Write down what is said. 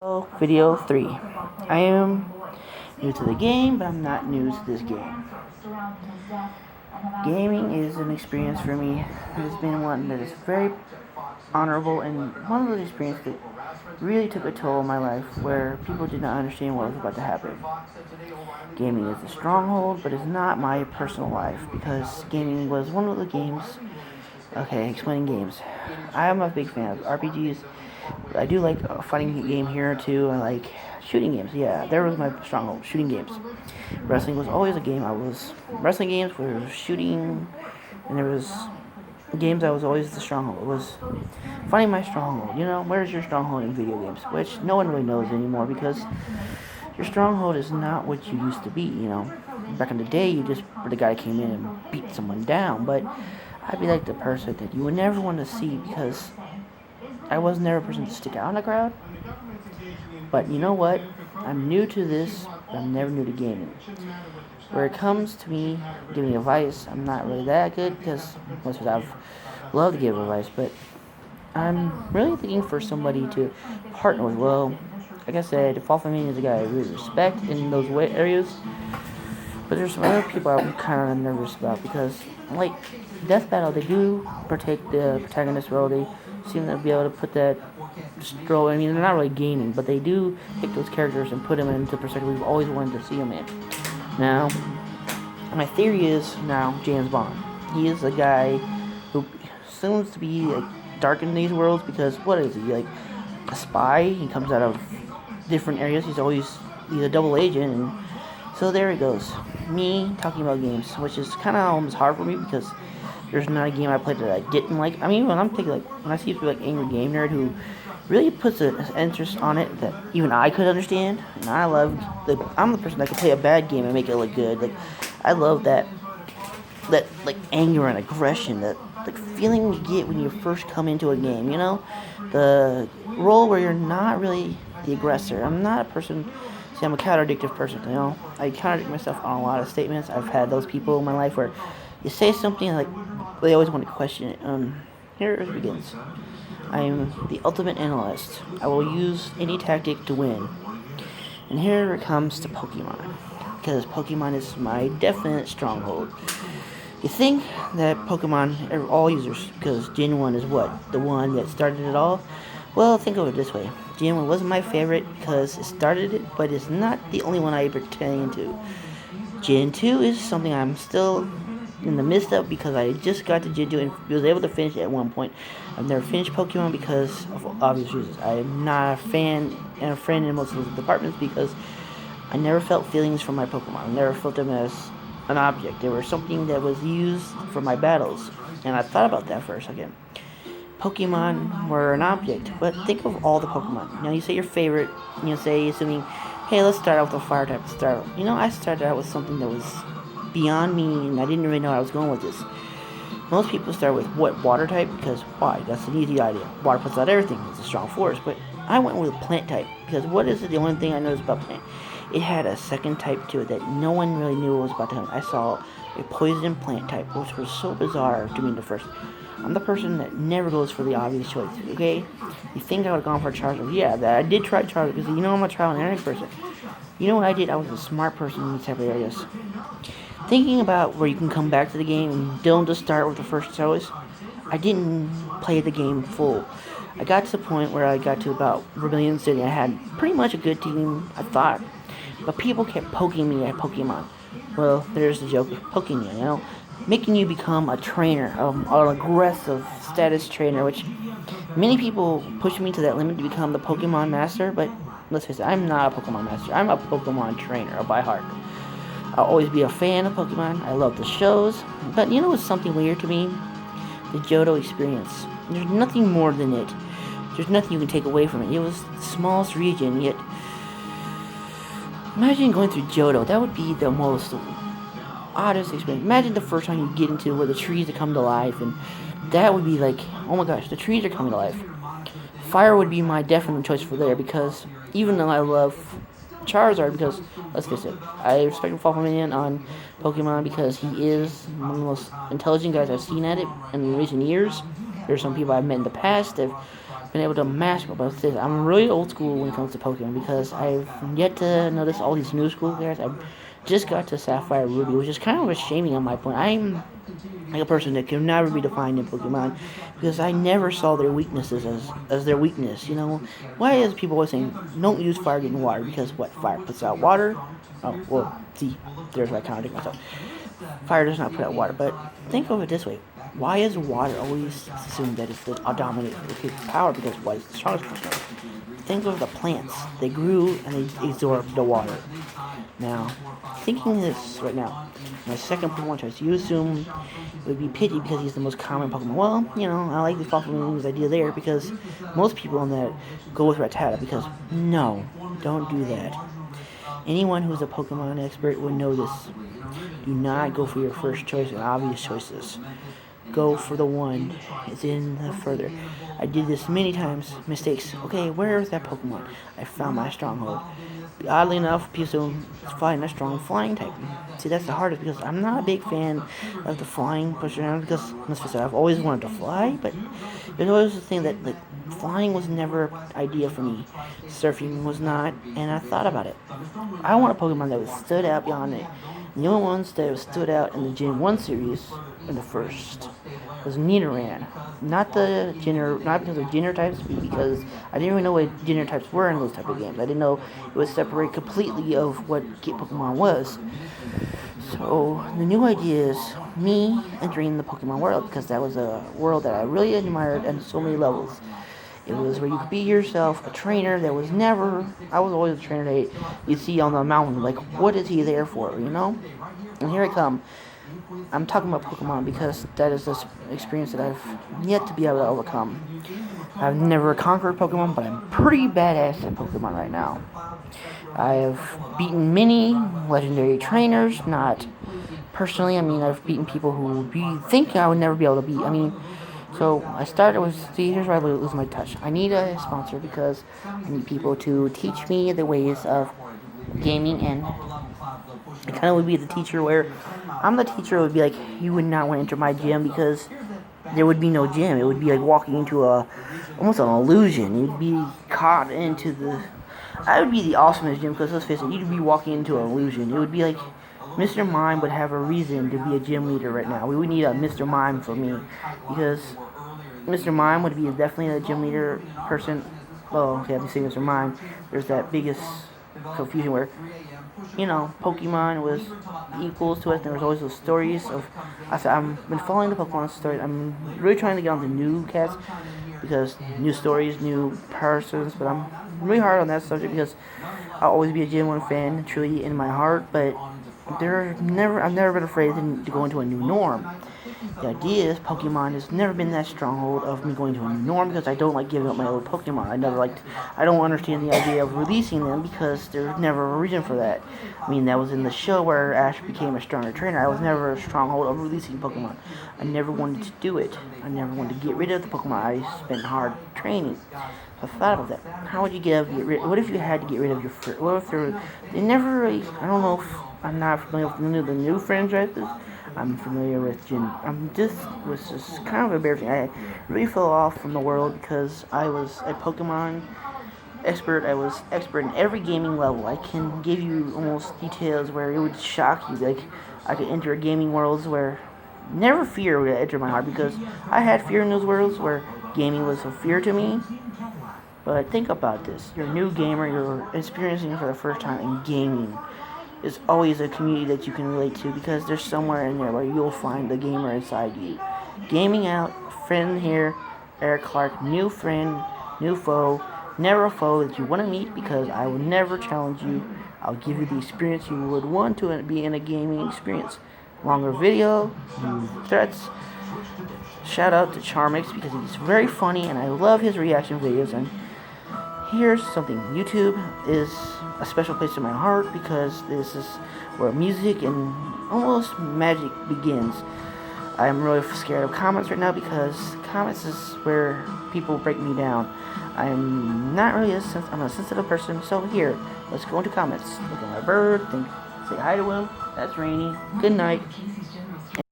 Video 3. I am new to the game, but I'm not new to this game. Gaming is an experience for me. It has been one that is very honorable and one of those experiences that really took a toll on my life where people did not understand what was about to happen. Gaming is a stronghold, but it's not my personal life because gaming was one of the games. Okay, explaining games. I am a big fan of RPGs. I do like a fighting game here too. I like shooting games. Yeah, there was my stronghold. Shooting games. Wrestling was always a game. Wrestling games were shooting, and there was games that was always the stronghold. It was finding my stronghold. Where's your stronghold in video games? Which no one really knows anymore because your stronghold is not what you used to be. Back in the day, you just were the guy that came in and beat someone down. But I'd be like the person that you would never want to see because I was never a person to stick out in the crowd. But you know what? I'm new to this, but I'm never new to gaming. Where it comes to me giving advice, I'm not really that good because most of the time I've loved to give advice, but I'm really looking for somebody to partner with. Well, like I said, Fall From Me is a guy I really respect in those areas. But there's some other people I'm kind of nervous about because, like Death Battle, they do protect the protagonist role. They seem to be able to put that role. I mean, they're not really gaming, but they do take those characters and put them into the perspective we've always wanted to see them in. Now, my theory is now James Bond. He is a guy who seems to be dark in these worlds because what is he, like a spy? He comes out of different areas. He's a double agent, and so there it goes. Me talking about games, which is kind of almost hard for me because there's not a game I played that I didn't like. I mean, when I see people like Angry Game Nerd who really puts an interest on it that even I could understand, and I'm the person that can play a bad game and make it look good. Like, I love that like anger and aggression, that like feeling you get when you first come into a game. The role where you're not really the aggressor. I'm not a person. See, I'm a counter-addictive person. I contradict myself on a lot of statements. I've had those people in my life where you say something like they always want to question it. Here it begins. I am the ultimate analyst. I will use any tactic to win. And here it comes to Pokemon, because Pokemon is my definite stronghold. You think that Pokemon are all users, because Gen 1 is what? The one that started it all? Well, think of it this way. Gen 1 wasn't my favorite because it started it, but it's not the only one I pertain to. Gen 2 is something I'm still in the midst of because I just got to Gen 2 and was able to finish it at one point. I've never finished Pokemon because of obvious reasons. I am not a fan and a friend in most of those departments because I never felt feelings for my Pokemon. I never felt them as an object. They were something that was used for my battles. And I thought about that for a second. Pokemon were an object, but think of all the Pokemon. You say your favorite, assuming, hey, let's start out with a fire type to start. I started out with something that was beyond me, and I didn't really know where I was going with this. Most people start with what, water type? Because why? That's an easy idea. Water puts out everything. It's a strong force. But I went with plant type because what is it? The only thing I noticed about plant, it had a second type to it that no one really knew what was about to happen. I saw a poison plant type, which was so bizarre to me at first. I'm the person that never goes for the obvious choice, okay? You think I would have gone for Charizard? Yeah, I did try Charizard because I'm a trial and error person. You know what I did? I was a smart person in these type of areas. Thinking about where you can come back to the game and don't just start with the first choice, I didn't play the game full. I got to the point where I got to about Rebellion City. I had pretty much a good team, I thought. But people kept poking me at Pokemon. Well, there's the joke, poking you, making you become a trainer, an aggressive status trainer, which many people push me to that limit to become the Pokemon master, but let's face it, I'm not a Pokemon master. I'm a Pokemon trainer by heart. I'll always be a fan of Pokemon. I love the shows, but what's something weird to me? The Johto experience. There's nothing more than it. There's nothing you can take away from it. It was the smallest region, yet imagine going through Johto. That would be the most oddest experience. Imagine the first time you get into where the trees are come to life, and that would be like, oh my gosh, the trees are coming to life. Fire would be my definite choice for there because even though I love Charizard, because let's face it, I respect Fall From Me on Pokemon because he is one of the most intelligent guys I've seen at it in recent years. There's some people I've met in the past that been able to master about this. I'm really old school when it comes to Pokemon because I've yet to notice all these new school guys. I just got to Sapphire Ruby, which is kind of a shaming on my point. I'm like a person that can never be defined in Pokemon because I never saw their weaknesses as their weakness. You know, why is people always saying don't use fire getting water? Because what, fire puts out water? Oh, well, see, there's where I contradict myself. Fire does not put out water, but think of it this way. Why is water always assumed that it's the dominant power? Because what is the strongest power? Think of the plants. They grew and they absorbed the water. Now, thinking this right now, my second Pokemon choice, you assume it would be Pidgey because he's the most common Pokemon. Well, you know, I like the Fossil Moon's idea there because most people on that go with Rattata because, no, don't do that. Anyone who's a Pokemon expert would know this. Do not go for your first choice and obvious choices. Go for the one that's in the further. I did this many times. Mistakes. Okay, where is that Pokemon? I found my stronghold. Oddly enough, people find a strong flying type. See, that's the hardest because I'm not a big fan of the flying push around because, let's face it, I've always wanted to fly, but there's always the thing that, like, flying was never an idea for me. Surfing was not, and I thought about it. I want a Pokemon that was stood out beyond it. The only ones that stood out in the Gen 1 series in the first was Nidoran. Not because of gender types, but because I didn't even know what gender types were in those type of games. I didn't know it would separate completely of what Pokemon was. So the new idea is me entering the Pokemon world because that was a world that I really admired on so many levels. It was where you could be yourself, a trainer that was never, I was always a trainer that you see on the mountain, like, what is he there for, you know? And here I come. I'm talking about Pokemon because that is this experience that I've yet to be able to overcome. I've never conquered Pokemon, but I'm pretty badass at Pokemon right now. I have beaten many legendary trainers, not personally. I mean, I've beaten people who think I would never be able to beat. I mean, so I started with, see, here's where I lose my touch. I need a sponsor because I need people to teach me the ways of gaming, and it kind of would be the teacher where I'm the teacher who would be like, you would not want to enter my gym because there would be no gym. It would be like walking into almost an illusion. You'd be caught into I would be the awesomest gym because let's face it, you'd be walking into an illusion. It would be like Mr. Mime would have a reason to be a gym leader right now. We would need a Mr. Mime for me because Mr. Mime would be definitely a gym leader person. Oh, okay, I'm saying Mr. Mime. There's that biggest confusion where, you know, Pokemon was equals to us. There was always those stories of. I've been following the Pokemon stories. I'm really trying to get on the new cats because new stories, new persons. But I'm really hard on that subject because I'll always be a Gen 1 fan, truly in my heart. But I've never been afraid to go into a new norm. The idea is Pokemon has never been that stronghold of me going to a new norm because I don't like giving up my old Pokemon. I don't understand the idea of releasing them because there's never a reason for that. I mean, that was in the show where Ash became a stronger trainer. I was never a stronghold of releasing Pokemon. I never wanted to do it. I never wanted to get rid of the Pokemon. I spent hard training. So I thought about that. How would you get rid? What if you had to get rid of your friends? What if they never really? I don't know if I'm not familiar with the new franchises. I'm familiar with was just kind of embarrassing. I really fell off from the world because I was a Pokemon expert. I was expert in every gaming level. I can give you almost details where it would shock you. Like, I could enter gaming worlds where never fear would enter my heart because I had fear in those worlds where gaming was a fear to me. But think about this. You're a new gamer. You're experiencing for the first time in gaming. Is always a community that you can relate to because there's somewhere in there where you'll find the gamer inside you. Gaming out, friend here, Eric Clark, new friend, new foe, never a foe that you want to meet because I will never challenge you. I'll give you the experience you would want to be in a gaming experience. Longer video, new threats. Shout out to Charmix because he's very funny and I love his reaction videos. And here's something. YouTube is a special place in my heart because this is where music and almost magic begins. I'm really scared of comments right now because comments is where people break me down. I'm not really I'm a sensitive person, so here, let's go into comments. Look at my bird, say hi to him. That's Rainy. Good night.